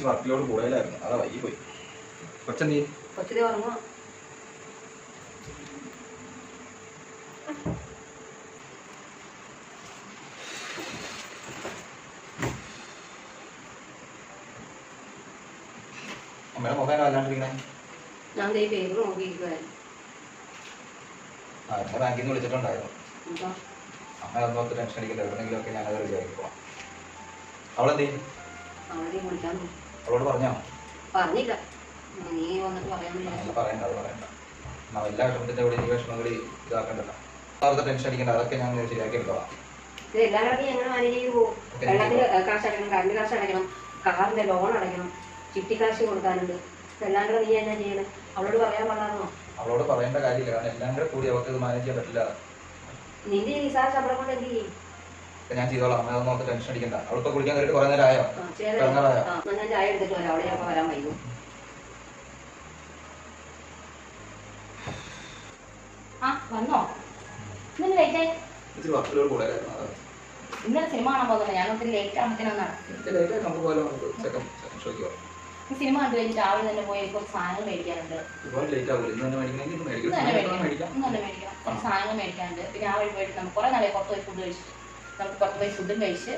വർക്കിലോട് കൂടുതലായിരുന്നു, അതാ വൈകി പോയി. കൊച്ചെന്തീ? കൊച്ചിനെ ഉറങ്ങുക. അമ്മയുടെ മുഖം വല്ലാണ്ടിരിക്കണേ. ഞാൻ പേപ്പർ നോക്കിയിരിക്കുവായിരുന്നു. എന്നെ ബാങ്കിൽ നിന്ന് വിളിച്ചിട്ടുണ്ടായിരുന്നു. അമ്മ അതൊന്നും ടെൻഷൻ അടിക്കില്ല, എവിടെയെങ്കിലും ഒക്കെ ഞാനത് വിചാരിക്കണം. അവളെന്തേ? അവളോട് പറഞ്ഞോ? പറഞ്ഞില്ല. നീ വന്നിട്ട് പറയണ്ട, അത് പറയണ്ട. എല്ലാ വിഷമത്തിന്റെ കൂടി ഈ വിഷമം കൂടി ഇതാക്കണ്ടല്ലോ. അവരുടെ ടെൻഷൻ അടിക്കണ്ട, അതൊക്കെ ഞാൻ ശരിയാക്കി എടുത്തോളാം. എല്ലാം കൂടി എങ്ങനെ മാനേജ് ചെയ്ത് പോകും? വെള്ളത്തിന് കാശ് അടയ്ക്കണം, കറണ്ട് കാശ് അടയ്ക്കണം, കാറിന്റെ ലോൺ അടയ്ക്കണം, ചിട്ടിക്കാശ് കൊടുക്കാനുണ്ട്. എല്ലാം കൂടെ നീ എന്നാ ചെയ്യണം? അവളോട് പറയാൻ പാടാണോ? അവളോട് പറയേണ്ട കാര്യമില്ല, കാരണം എല്ലാം കൂടെ കൂടി അവർക്ക് ഇത് മാനേജ് ചെയ്യാൻ പറ്റില്ല. നിന്റെ നിസാര ശമ്പളം കൊണ്ട് എന്ത് ചെയ്യും? ഞാൻ ചെയ്തോളാം, അമ്മ അതൊന്നും ഓർത്ത് ടെൻഷൻ അടിക്കണ്ട. അവളിപ്പോ കുടിക്കാൻ കയറിയിട്ട് കുറെ നേരം ആയോ? ഞാൻ ചായ എടുത്തിട്ട് വരാം, അവിടെ ഞാൻ വരാൻ വൈകും. വന്നോ? ഇന്നലെ ലേറ്റ് ആയി. ഇന്നലെ സിനിമ കാണാൻ പോകുന്നത്, ഞാൻ ഒത്തിരി ലേറ്റ് ആകുമ്പോഴത്തേനാണ്. സിനിമ കണ്ടു കഴിഞ്ഞ് രാവിലെ തന്നെ പോയി കുറച്ച് സാധനങ്ങൾ മേടിക്കാനുണ്ട്. മേടിക്കണം, കുറച്ച് സാധനങ്ങൾ മേടിക്കാനുണ്ട്. പിന്നെ ആ വഴി പോയിട്ട് നമുക്ക് കുറെ നാളെ പുറത്ത് പോയി ഫുഡ് കഴിച്ചിട്ട് നമുക്ക് പുറത്ത് പോയി ഫുഡും കഴിച്ച്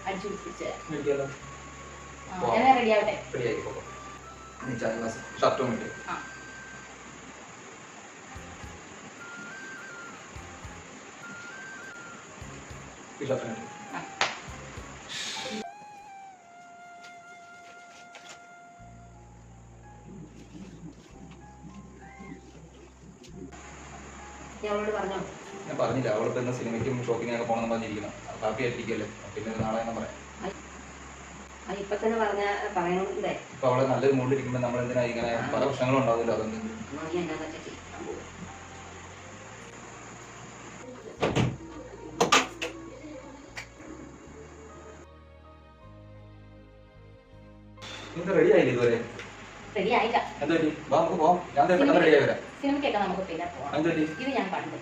അടിച്ചു പിടിപ്പിച്ച് ഞാൻ റെഡി ആവട്ടെ. ഞാൻ പറഞ്ഞില്ല, അവളിപ്പോ ഇന്ന് സിനിമയ്ക്കും ഷോപ്പിങ്ങിനൊക്കെ പോകണമെന്ന് പറഞ്ഞിരിക്കണം. ഹാപ്പി ആയിട്ടിരിക്കല്ലേ, പിന്നെ നാളെ ഞാൻ പറയാം. ഇപ്പൊ തന്നെ പറയണേ. ഇപ്പൊ അവളെ നല്ലൊരു മൂഡിൽ ഇരിക്കുമ്പോ നമ്മൾ എന്തിനാ ഇങ്ങനെ പല പ്രശ്നങ്ങളും ഉണ്ടാവില്ല. അതൊന്നും റെഡി ആയില്ല ഇതുവരെ? റെഡി ആയില്ല. നമുക്ക് പോവാം, ഞാൻ റെഡി ആയി വരാം. സിനിമയ്ക്കൊക്കെ നമുക്ക് പിന്നെ പോവാം. ഇത് ഞാൻ പണ്ട്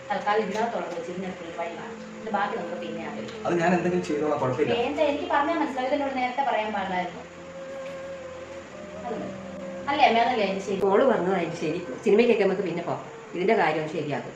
തൽക്കാലം ഇതിനകത്തുള്ളത് വെച്ചിരുന്നിട്ട് വഴി കാണും. ബാക്കി നമുക്ക് പിന്നെ അത് ഞാൻ എന്തെങ്കിലും ചെയ്തോളാം, കുഴപ്പമില്ല. എനിക്ക് പറഞ്ഞാൽ മനസ്സിലാവും. എന്നോട് നേരത്തെ പറയാൻ പാടില്ലായിരുന്നു. അല്ലേ അമ്മ? അതല്ലേ അതിന്റെ ശരി? മോള് പറഞ്ഞതായിട്ട് ശരി. സിനിമയ്ക്കൊക്കെ നമുക്ക് പിന്നെ പോവാം. ഇതിന്റെ കാര്യം ശരിയാകും.